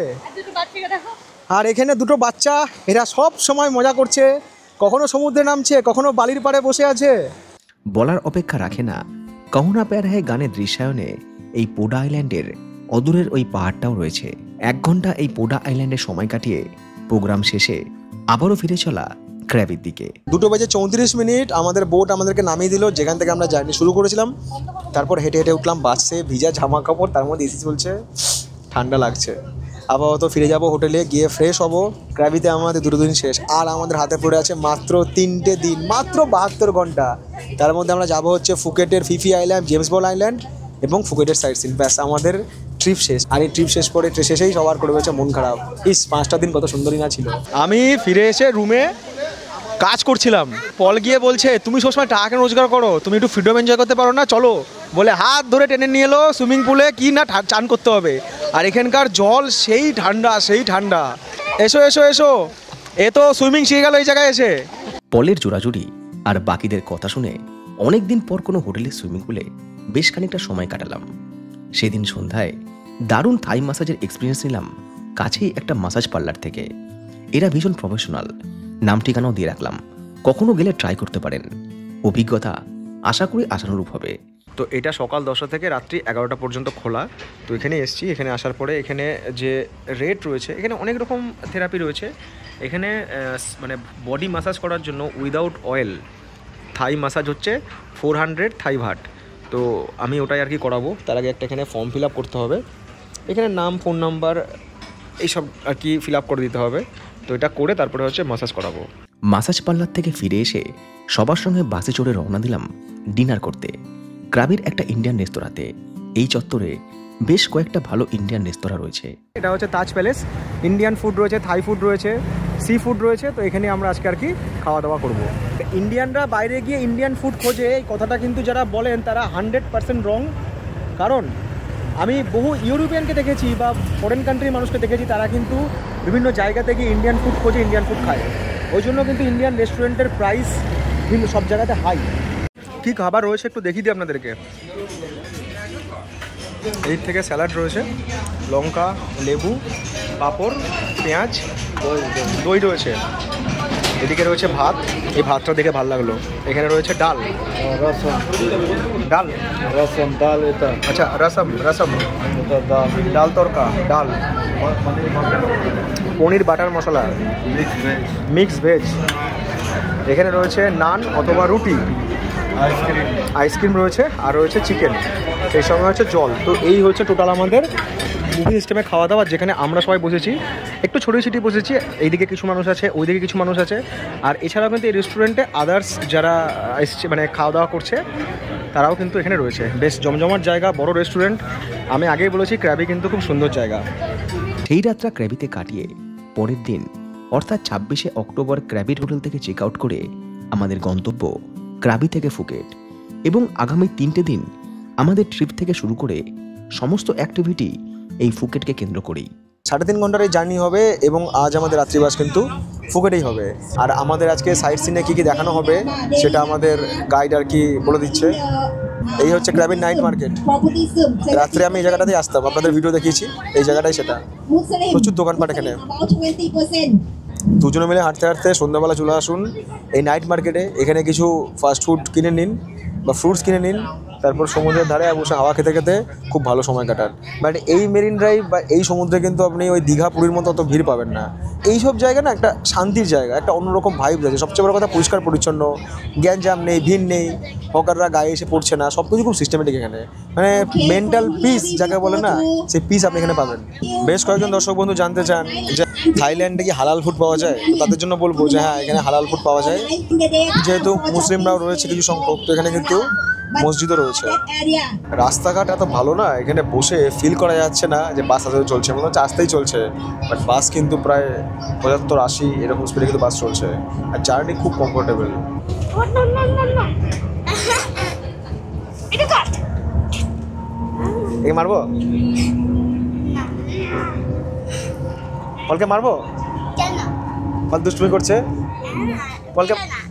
আর এখানে দুটো বাচ্চা, এরা সব সময় মজা করছে, কখনো সমুদ্রে নামছে, কখনো বালির পাড়ে বসে আছে। বলার অপেক্ষা রাখে না, কহুনা প্যার হ্যায় গানের দৃশ্যায়নে এই পোডা আইল্যান্ডের অদূরের ওই পাহাড়টাও রয়েছে। 1 ঘন্টা এই পোডা আইল্যান্ডে সময় কাটিয়ে প্রোগ্রাম শেষে আবারও ফিরে চলা ক্র্যাবির দিকে। 2:34 আমাদের বোট আমাদেরকে নামিয়ে দিল যেখান থেকে আমরা জার্নি শুরু করেছিলাম। তারপর হেঁটে হেঁটে উঠলাম বাসে, ভিজা জামা কাপড়, তার মধ্যে এসি চলছে, ঠান্ডা লাগছে। আপাতত ফিরে যাব হোটেলে, গিয়ে ফ্রেশ হব। ক্র্যাবিতে আমাদের 2 দিন শেষ, আর আমাদের হাতে পড়ে আছে মাত্র 3টে দিন, মাত্র 72 ঘন্টা। তার মধ্যে আমরা যাব হচ্ছে ফুকেটের ফিফি আইল্যান্ড, জেমস বল আইল্যান্ড এবং ফুকেটের সাইড সিন। ব্যাস আমাদের ট্রিপ শেষ। আর এই ট্রিপ শেষ করে শেষেই সবার করে হয়েছে মন খারাপ। 5টা দিন কত সুন্দরই না ছিল। আমি ফিরে এসে রুমে কাজ করছিলাম, পল গিয়ে বলছে তুমি সবসময় টাকা কেন রোজগার করো, তুমি একটু ফ্রিডম এনজয় করতে পারো না, চলো। বলে হাত ধরে টেনে নিয়ে এলো সুইমিং পুলে, কি না চান করতে হবে। আর এখানকার জল সেই ঠান্ডা, সেই ঠান্ডা। এসো এসো এসো, এ তো সুইমিং শিখে গেল এই জায়গায় এসে। পলের জোড়াজুড়ি আর বাকিদের কথা শুনে অনেকদিন পর কোনো হোটেলের সুইমিং পুলে বেশ খানিকটা সময় কাটালাম। সেদিন সন্ধ্যায় দারুণ থাই মাসাজের এক্সপিরিয়েন্স নিলাম কাছেই একটা মাসাজ পার্লার থেকে। এরা ভীষণ প্রফেশনাল, নাম ঠিকানাও দিয়ে রাখলাম, কখনো গেলে ট্রাই করতে পারেন। অভিজ্ঞতা আশা করি আশানুরূপ হবে। তো এটা সকাল 10টা থেকে রাত্রি 11টা পর্যন্ত খোলা। তো এখানে এসেছি, এখানে আসার পরে এখানে যে রেট রয়েছে, এখানে অনেক রকম থেরাপি রয়েছে। এখানে মানে বডি মাসাজ করার জন্য উইদাউট অয়েল থাই মাসাজ হচ্ছে 400 থাই ভাট। তো আমি ওটাই আর কি করাবো। তার আগে একটা এখানে ফর্ম ফিল আপ করতে হবে, এখানে নাম, ফোন নাম্বার এইসব আর কি ফিল আপ করে দিতে হবে। তো এটা করে তারপরে হচ্ছে মাসাজ করাবো। মাসাজ পার্লার থেকে ফিরে এসে সবার সঙ্গে বাসে চড়ে রওনা দিলাম ডিনার করতে ক্রাবির একটা ইন্ডিয়ান রেস্তোরাঁতে। এই চত্বরে বেশ কয়েকটা ভালো ইন্ডিয়ান রেস্তোরাঁ রয়েছে। এটা হচ্ছে তাজ প্যালেস, ইন্ডিয়ান ফুড রয়েছে, থাই ফুড রয়েছে, সি ফুড রয়েছে। তো এখানে আমরা আজকে আর কি খাওয়া দাওয়া করবো। ইন্ডিয়ানরা বাইরে গিয়ে ইন্ডিয়ান ফুড খোঁজে, এই কথাটা কিন্তু যারা বলেন তারা 100% রং। কারণ আমি বহু ইউরোপিয়ানকে দেখেছি বা ফরেন কান্ট্রির মানুষকে দেখেছি, তারা কিন্তু বিভিন্ন জায়গা থেকে ইন্ডিয়ান ফুড খোঁজে, ইন্ডিয়ান ফুড খায়। ওই জন্য কিন্তু ইন্ডিয়ান রেস্টুরেন্টের প্রাইস কিন্তু সব জায়গাতে হাই। কী খাবার রয়েছে একটু দেখিয়ে দিই আপনাদেরকে। এই থেকে স্যালাড রয়েছে, লঙ্কা, লেবু, পাঁপড়, পেঁয়াজ, দই রয়েছে। এদিকে রয়েছে ভাত, এই ভাতটা দেখে ভালো লাগলো। এখানে রয়েছে ডাল, ডাল রসম, ডাল এটা, আচ্ছা রসম, রসম ডাল তরকা, ডাল, পনির বাটার মশলা, মিক্স ভেজ। এখানে রয়েছে নান অথবা রুটি, আইসক্রিম রয়েছে, আর রয়েছে চিকেন, সেই সঙ্গে হচ্ছে জল। তো এই হচ্ছে টোটাল আমাদের বুফে সিস্টেমে খাওয়া দাওয়া, যেখানে আমরা সবাই বসেছি, একটু ছড়িয়ে ছিটিয়ে বসেছি। এইদিকে কিছু মানুষ আছে, ওইদিকে কিছু মানুষ আছে। আর এছাড়াও কিন্তু এই রেস্টুরেন্টে আদার্স যারা এসছে মানে খাওয়া দাওয়া করছে, তারাও কিন্তু এখানে রয়েছে। বেশ জমজমাট জায়গা, বড় রেস্টুরেন্ট। আমি আগেই বলেছি ক্র্যাবি কিন্তু খুব সুন্দর জায়গা। সেই রাতটা ক্র্যাবিতে কাটিয়ে পরের দিন অর্থাৎ 26শে অক্টোবর ক্র্যাবির হোটেল থেকে চেক আউট করে আমাদের গন্তব্য ক্র্যাবি থেকে ফুকেট। এবং আগামী 3টে দিন আমাদের ট্রিপ থেকে শুরু করে সমস্ত অ্যাক্টিভিটি এই ফুকেটকে কেন্দ্র করেই। 3.5 ঘন্টার এই জার্নি হবে এবং আজ আমাদের রাত্রিবাস কিন্তু ফুকেটেই হবে। আর আমাদের আজকে সাইট সিনে কী কী দেখানো হবে সেটা আমাদের গাইড আর কি বলে দিচ্ছে। এই হচ্ছে ক্র্যাবির নাইট মার্কেট। রাত্রে আমি এই জায়গাটাতেই আসতাম, আপনাদের ভিডিও দেখিয়েছি, এই জায়গাটাই সেটা। প্রচুর দোকানপাট এখানে। দুজনে মিলে হাঁটতে হাঁটতে সন্ধ্যাবেলা চলে আসুন এই নাইট মার্কেটে। এখানে কিছু ফাস্ট ফুড কিনে নিন বা ফ্রুটস কিনে নিন, তারপর সমুদ্রের ধারে বসে হাওয়া খেতে খেতে খুব ভালো সময় কাটান। বাট এই মেরিন ড্রাইভ বা এই সমুদ্রে কিন্তু আপনি ওই দীঘা পুরীর মতো অত ভিড় পাবেন না। এইসব জায়গা না একটা শান্তির জায়গা, একটা অন্যরকম ভাইব আছে। সবচেয়ে বড় কথা পরিষ্কার পরিচ্ছন্ন, গ্যাঞ্জাম নেই, ভিড় নেই, হকাররা গায়ে এসে পড়ছে না, সব কিছু খুব সিস্টেমেটিক এখানে। মানে মেন্টাল পিস যাকে বলে না, সেই পিস আপনি এখানে পাবেন। বেশ কয়েকজন দর্শক বন্ধু জানতে চান যে থাইল্যান্ডে কি হালাল ফুড পাওয়া যায়, তো তাদের জন্য বলবো যে হ্যাঁ, এখানে হালাল ফুড পাওয়া যায়। যেহেতু মুসলিমরাও রয়েছে কিছু সংখ্যক, তো এখানে কিন্তু মসজিদও রয়েছে। রাস্তাঘাট এত ভালো না, এখানে বসে ফিল করা যাচ্ছে না যে বাস আসতে চলছে, মনে হচ্ছে আসতেই চলছে। বাট বাস কিন্তু প্রায় 75-80 এরকম স্পিডে কিন্তু বাস চলছে। আর জার্নি খুব কমফোর্টেবল। এই মারবো, বলকে মারবো। পল দুষ্টুমি করছে।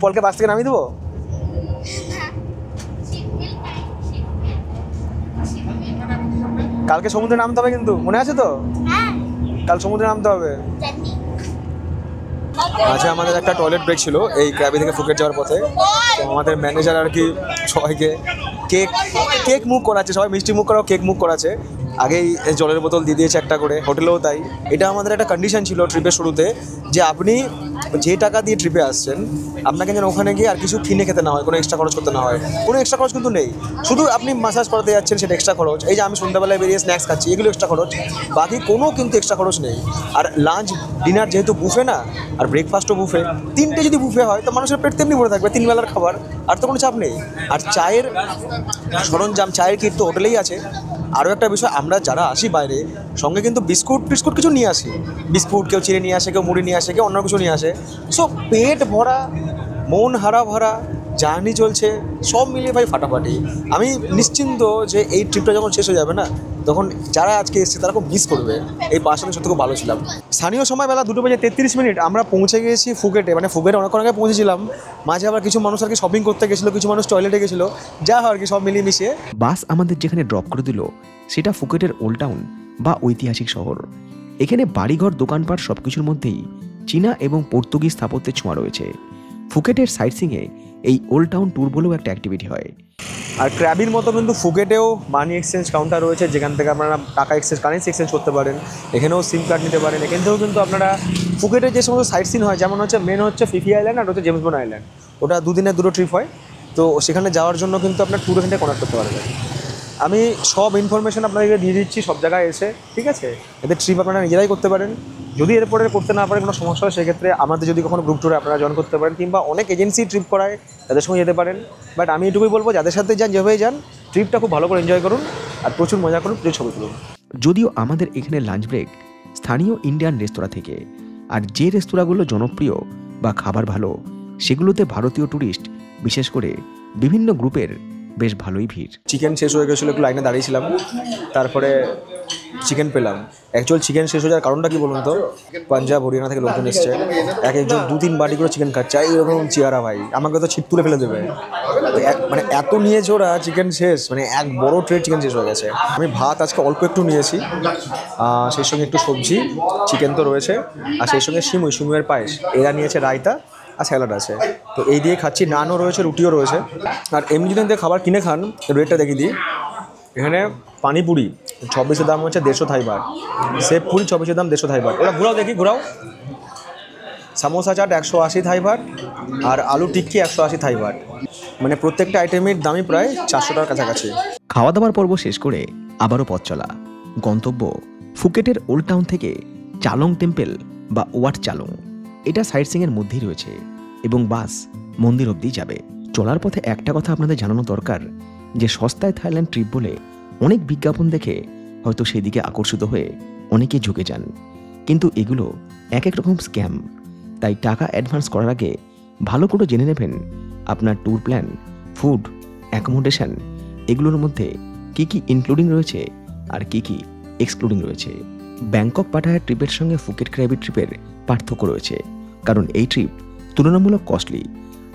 পলকে বাস থেকে নামিয়ে দেবো? কালকে সমুদ্রে নামতে হবে কিন্তু, মনে আছে তো? কাল সমুদ্রে নামতে হবে। আচ্ছা, আমাদের একটা টয়লেট ব্রেক ছিল এই ক্র্যাবি থেকে ফুকেট যাওয়ার পথে। তো আমাদের ম্যানেজার আর কি সবাইকে কেক মুখ করাচ্ছে, সবাই মিষ্টি মুখ করাও কেক মুখ করাচ্ছে। আগেই জলের বোতল দিয়ে দিয়েছে একটা করে, হোটেলেও তাই। এটা আমাদের একটা কন্ডিশন ছিল ট্রিপের শুরুতে, যে আপনি যে টাকা দিয়ে ট্রিপে আসছেন আপনাকে যেন ওখানে গিয়ে আর কিছু কিনে খেতে না হয়, কোনো এক্সট্রা খরচ করতে না হয়। কোনো এক্সট্রা খরচ কিন্তু নেই, শুধু আপনি মাসাজ করাতে যাচ্ছেন সেটা এক্সট্রা খরচ। এই যে আমি সন্ধ্যাবেলায় বেরিয়ে স্ন্যাক্স খাচ্ছি, এগুলো এক্সট্রা খরচ, বাকি কোনো কিন্তু এক্সট্রা খরচ নেই। আর লাঞ্চ ডিনার যেহেতু বুফে না, আর ব্রেকফাস্টও বুফে, তিনটে যদি বুফে হয় তো মানুষের পেট তেমনি ভরে থাকবে, 3 বেলার খাবার, আর তো কোনো চাপ নেই। আর চায়ের সরঞ্জাম, চায়ের কিট তো হোটেলেই আছে। আরও একটা বিষয়, আমরা যারা আসি বাইরে সঙ্গে কিন্তু বিস্কুট কিছু নিয়ে আসি। বিস্কুট কেউ চিড়ে নিয়ে আসে, কেউ মুড়ি নিয়ে আসে, কেউ অন্য কিছু নিয়ে আসে। সো পেট ভরা, মন হারা ভরা, জার্নি চলছে, সব মিলিয়ে ভাই ফাটাফাটি। আমি নিশ্চিন্ত যে এই ট্রিপটা যখন শেষ হয়ে যাবে না, তখন যারা আজকে এসেছে তারা খুব মিস করবে। এই 5 দিন সত্যি খুব ভালো ছিলাম। স্থানীয় সময় বেলা 2:33 আমরা পৌঁছে গিয়েছি ফুকেটে। মানে ফুকেটে অনেকক্ষণ আগে পৌঁছেছিলাম। মাঝে আবার কিছু মানুষ আর কি শপিং করতে গেছিলো, কিছু মানুষ টয়লেটে গেছিলো, যা হয় আর কি সব মিলিয়ে মিশিয়ে। বাস আমাদের যেখানে ড্রপ করে দিল সেটা ফুকেটের ওল্ড টাউন বা ঐতিহাসিক শহর। এখানে বাড়িঘর, দোকানপাট সবকিছুর মধ্যেই চীনা এবং পর্তুগিজ স্থাপত্যের ছোঁয়া রয়েছে। ফুকেটের সাইট সিংয়ে এই ওল্ড টাউন ট্যুর বলেও একটা অ্যাক্টিভিটি হয়। আর ক্র্যাবির মতো কিন্তু ফুকেটেও মানি এক্সচেঞ্জ কাউন্টার রয়েছে, যেখান থেকে আপনারা টাকা কারেন্সি এক্সচেঞ্জ করতে পারেন। এখানেও সিম কার্ড নিতে পারেন। এখান থেকেও কিন্তু আপনারা ফুকেটের যে সমস্ত সাইট সিন হয়, যেমন হচ্ছে মেন হচ্ছে ফিফি আইল্যান্ড আর হচ্ছে জেমস বন্ড আইল্যান্ড, ওটা 2 দিনের 2 ট্রিপ হয়। তো সেখানে যাওয়ার জন্য কিন্তু আপনার ট্যুর এখান থেকে কন্ট্যাক্ট করতে পারবেন। আমি সব ইনফরমেশন আপনাদেরকে দিয়ে দিচ্ছি সব জায়গায় এসে, ঠিক আছে? এদের ট্রিপ আপনারা নিজেরাই করতে পারেন। যদি এরপরে করতে না পারেন কোনো সমস্যা হয়, সেক্ষেত্রে আমাদের যদি কখনো গ্রুপ ট্যুরে আপনারা জয়েন করতে পারেন, কিংবা অনেক এজেন্সি ট্রিপ করায় তাদের সঙ্গে যেতে পারেন। বাট আমি এটুকুই বলবো, যাদের সাথে যান, যেভাবেই যান, ট্রিপটা খুব ভালো করে এনজয় করুন আর প্রচুর মজা করুন, প্রচুর ছবি তুলুন। যদিও আমাদের এখানে লাঞ্চ ব্রেক স্থানীয় ইন্ডিয়ান রেস্তোরাঁ থেকে, আর যে রেস্তোরাঁগুলো জনপ্রিয় বা খাবার ভালো সেগুলোতে ভারতীয় ট্যুরিস্ট, বিশেষ করে বিভিন্ন গ্রুপের বেশ ভালোই ভিড়। চিকেন শেষ হয়ে গেছিলো, একটু লাইনে দাঁড়িয়েছিলাম, তারপরে চিকেন পেলাম। অ্যাকচুয়াল চিকেন শেষ হয়ে যাওয়ার কারণটা কি বলুন তো? পাঞ্জাব, হরিয়ানা থেকে লোকজন এসছে, এক একজন 2-3 বাটি করে চিকেন খাচ্ছে। এইরকম চেহারা ভাই, আমাকে তো ছিপ তুলে ফেলে দেবে। মানে এত নিয়েছে ওরা, চিকেন শেষ, মানে এক বড় ট্রে চিকেন শেষ হয়ে গেছে। আমি ভাত আজকে অল্প একটু নিয়েছি, সেই সঙ্গে একটু সবজি, চিকেন তো রয়েছে, আর সেই সঙ্গে সিমুইয়ের পায়েস। এরা নিয়েছে রায়তা আর স্যালাড আছে। তো এই দিয়ে খাচ্ছি। নানও রয়েছে, রুটিও রয়েছে। আর এমনি যদি খাবার কিনে খান, রেটটা দেখিয়ে দিই। এখানে পানিপুরি 26-এর দাম হচ্ছে 150 থাই বাট। সেব পুরি 26-এর দাম 150 থাই বাট। ওরা ঘুরাও দেখি, ঘুরাও। সামোসা চাট 180 থাই বাট, আর আলু টিক্কি 180 থাই বাট। মানে প্রত্যেকটা আইটেমের দামই প্রায় 400 টাকার কাছাকাছি। খাওয়া দাওয়ার পর্ব শেষ করে আবারও পথ চলা। গন্তব্য ফুকেটের ওল্ড টাউন থেকে চালং টেম্পল বা ওয়াট চালং। এটা সাইট সিংয়ের মধ্যেই রয়েছে এবং বাস মন্দির অবধি যাবে। চলার পথে একটা কথা আপনাদের জানানো দরকার, যে সস্তায় থাইল্যান্ড ট্রিপ বলে অনেক বিজ্ঞাপন দেখে হয়তো সেদিকে আকর্ষিত হয়ে অনেকে ঝুঁকে যান, কিন্তু এগুলো এক এক রকম স্ক্যাম। তাই টাকা অ্যাডভান্স করার আগে ভালো করে জেনে নেবেন আপনার ট্যুর প্ল্যান, ফুড, অ্যাকোমোডেশন এগুলোর মধ্যে কি কি ইনক্লুডিং রয়েছে আর কি কি এক্সক্লুডিং রয়েছে। ব্যাংকক পাটায়া ট্রিপের সঙ্গে ফুকেট ক্র্যাবি ট্রিপের পার্থক্য রয়েছে, কারণ এই ট্রিপ তুলনামূলক কস্টলি।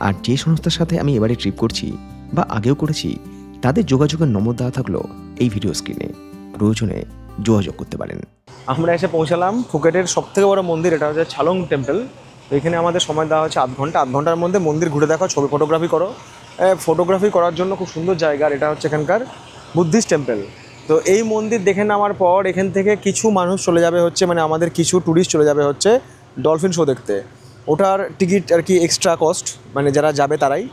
আর যে সংস্থার সাথে আমি এবারে ট্রিপ করছি বা আগেও করেছি, তাদের যোগাযোগের নম্বর দেওয়া থাকলো এই ভিডিও স্ক্রিনে, প্রয়োজনে যোগাযোগ করতে পারেন। আমরা এসে পৌঁছালাম ফুকেটের সবথেকে বড় মন্দির, এটা হচ্ছে চালং টেম্পল। তো এখানে আমাদের সময় দেওয়া হচ্ছে 8 ঘন্টা। 8 ঘন্টার মধ্যে মন্দির ঘুরে দেখো, ছবি ফটোগ্রাফি করো। ফটোগ্রাফি করার জন্য খুব সুন্দর জায়গা। আর এটা হচ্ছে এখানকার বুদ্ধিস্ট টেম্পল। তো এই মন্দির দেখে নেওয়ার পর এখান থেকে কিছু মানুষ চলে যাবে হচ্ছে, মানে আমাদের কিছু ট্যুরিস্ট চলে যাবে হচ্ছে ডলফিন শো দেখতে। ওটার টিকিট আর কি এক্সট্রা কস্ট, মানে যারা যাবে তারাই।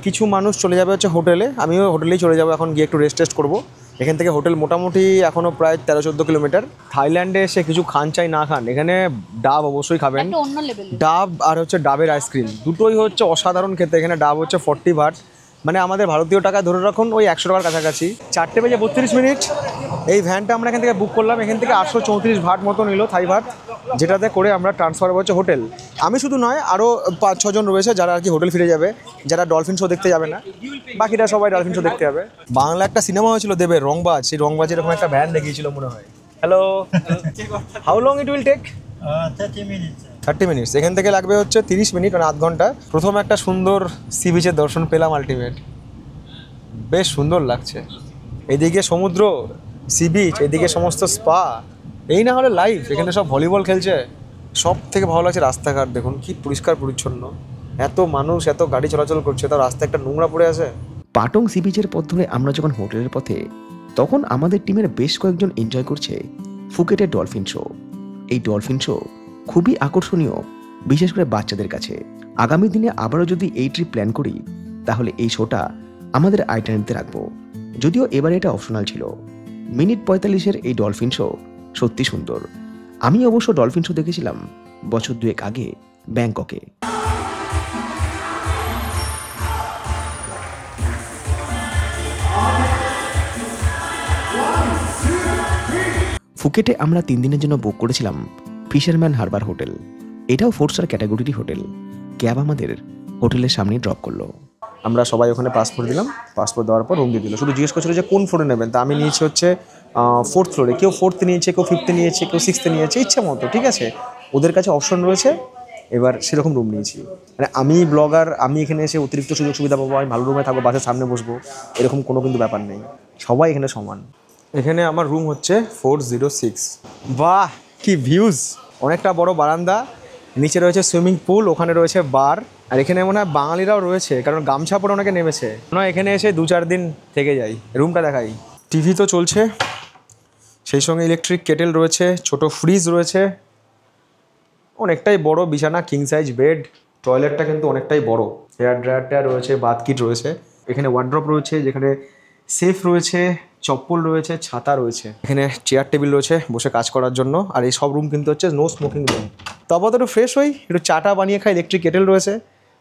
কিছু মানুষ চলে যাবে হচ্ছে হোটেলে। আমিও হোটেলেই চলে যাবো এখন, গিয়ে একটু রেস্ট করবো। এখান থেকে হোটেল মোটামুটি এখনও প্রায় 13-14 কিলোমিটার। থাইল্যান্ডে এসে কিছু খান চাই না খান, এখানে ডাব অবশ্যই খাবেন। ডাব আর হচ্ছে ডাবের আইসক্রিম দুটোই হচ্ছে অসাধারণ খেতে। এখানে ডাব হচ্ছে 40 বাট, মানে আমাদের ভারতীয় টাকায় ধরে রাখুন ওই 100 টাকার কাছাকাছি। 4:32 এই ভ্যানটা আমরা এখান থেকে বুক করলাম। এখান থেকে 834 ভাট মতো নিল, থাই ভাট, যেটাতে করে আমরা ট্রান্সফার হচ্ছে হোটেল। আমি শুধু নয়, আরও 5-6 জন রয়েছে যারা আর কি হোটেল ফিরে যাবে, যারা ডলফিন শো দেখতে যাবে না। বাকিটা সবাই ডলফিন শো দেখতে যাবে। বাংলা একটা সিনেমা হয়েছিল দেবের, রংবাজ। সেই রংবাজ এরকম একটা ভ্যান দেখিয়েছিল মনে হয়। Hello, how long it will take? 30 minutes. 30 minutes, এখান থেকে লাগবে হচ্ছে 30 মিনিট, মানে আধ ঘন্টা। প্রথম একটা সুন্দর সি বিচের দর্শন পেলাম, আলটিমেট বেশ সুন্দর লাগছে। এদিকে সমুদ্র, সি বিচ, এদিকে সমস্ত স্পা, এই না হলে লাইফ। এখানে সব ভলিবল খেলছে। সব থেকে ভালো লাগছে রাস্তাঘাট দেখুন কি পরিষ্কার পরিচ্ছন্ন, এত মানুষ, এত গাড়ি চলাচল করছে, তার রাস্তায় একটা নোংরা পড়ে আছে। পাটং সি বিচের পথ ধরে আমরা যখন হোটেলের পথে, তখন আমাদের টিমের বেশ কয়েকজন এনজয় করছে ফুকেটের ডলফিন শো। এই ডলফিন শো খুবই আকর্ষণীয়, বিশেষ করে বাচ্চাদের কাছে। আগামী দিনে আবারও যদি এই ট্রিপ প্ল্যান করি, তাহলে এই শোটা আমাদের আইটেনারিতে রাখবো। যদিও এবারে এটা অপশনাল ছিল। মিনিট 45-এর এই ডলফিন শো সত্যি সুন্দর। আমি অবশ্য ডলফিন শো দেখেছিলাম বছর 2 আগে ব্যাংককে। ফুকেটে আমরা 3 দিনের জন্য বুক করেছিলাম ফিশারম্যান হারবার হোটেল। এটাও 4 স্টার ক্যাটাগরির হোটেল। ক্যাব আমাদের হোটেলের সামনে ড্রপ করলো। আমরা সবাই ওখানে পাসপোর্ট দিলাম, পাসপোর্ট দেওয়ার পর রুম দিয়ে দিল। শুধু জিজ্ঞেস করছিল যে কোন ফ্লোরে নেবেন, তা আমি নিয়েছি হচ্ছে 4th ফ্লোরে। কেউ 4th নিয়েছে, কেউ 5th নিয়েছে, কেউ 6th নিয়েছে, ইচ্ছে মতো, ঠিক আছে, ওদের কাছে অপশন রয়েছে। এবার সেরকম রুম নিয়েছি। মানে আমি ব্লগার, আমি এখানে এসে অতিরিক্ত সুযোগ সুবিধা পাবো, আমি ভালো রুমে থাকবো, বাসের সামনে বসবো, এরকম কোনো কিন্তু ব্যাপার নেই। সবাই এখানে সমান। এখানে আমার রুম হচ্ছে 406। বাহ কি ভিউজ! অনেকটা বড় বারান্দা, নিচে রয়েছে সুইমিং পুল, ওখানে রয়েছে বার, আর এখানে মনে হয় বাঙালিরাও রয়েছে, কারণ গামছা পরে অনেকে নেমেছে। নয় এখানে এসে 2-4 দিন থেকে যাই। রুমটা দেখাই। টিভি তো চলছে, সেই সঙ্গে ইলেকট্রিক কেটেল রয়েছে, ছোট ফ্রিজ রয়েছে, অনেকটাই বড় বিছানা, কিং সাইজ বেড, টয়লেটটা কিন্তু অনেকটাই বড়, হেয়ার ড্রায়ারটা রয়েছে, বাথ কিট রয়েছে, এখানে ওয়ার্ড্রপ রয়েছে, যেখানে সেফ রয়েছে, চপ্পল রয়েছে, ছাতা রয়েছে, এখানে চেয়ার টেবিল রয়েছে বসে কাজ করার জন্য। আর এই সব রুম কিন্তু হচ্ছে নো স্মোকিং রুম। তবে তো একটু ফ্রেশ হই, একটু চাটা বানিয়ে খাই, ইলেকট্রিক কেটেল রয়েছে,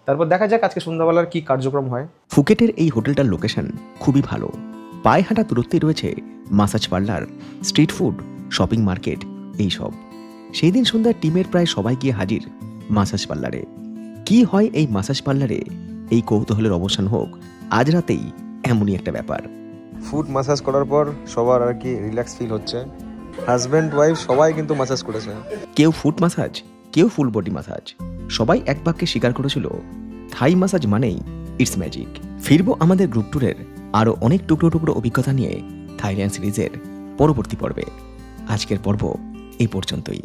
তারপর দেখা যাক আজকে সন্ধ্যাবেলার কী কার্যক্রম হয়। ফুকেটের এই হোটেলটার লোকেশন খুবই ভালো। পায়ে হাঁটা দূরত্বেই রয়েছে massage parlour, street food, shopping market, এইসব। সেই দিন সন্ধ্যায় টিমের প্রায় সবাই গিয়ে হাজির মাসাজ পার্লারে। কি হয় এই মাসাজ পার্লারে, এই কৌতূহলের অবসান হোক আজ রাতেই, এমনই একটা ব্যাপার। ফুড ম্যাসাজ করার পর সবার আর কি রিল্যাক্স ফিল হচ্ছে। হাজব্যান্ড ওয়াইফ সবাই কিন্তু ম্যাসাজ করেছে। কেউ ফুট মাসাজ, কেউ ফুল বডি মাসাজ। সবাই এক বাক্যে স্বীকার করেছিল থাই মাসাজ মানেই ইটস ম্যাজিক। ফিরবো আমাদের গ্রুপ ট্যুরের আরও অনেক টুকরো টুকরো অভিজ্ঞতা নিয়ে থাইল্যান্ড সিরিজের পরবর্তী পর্বে। আজকের পর্ব এই পর্যন্তই।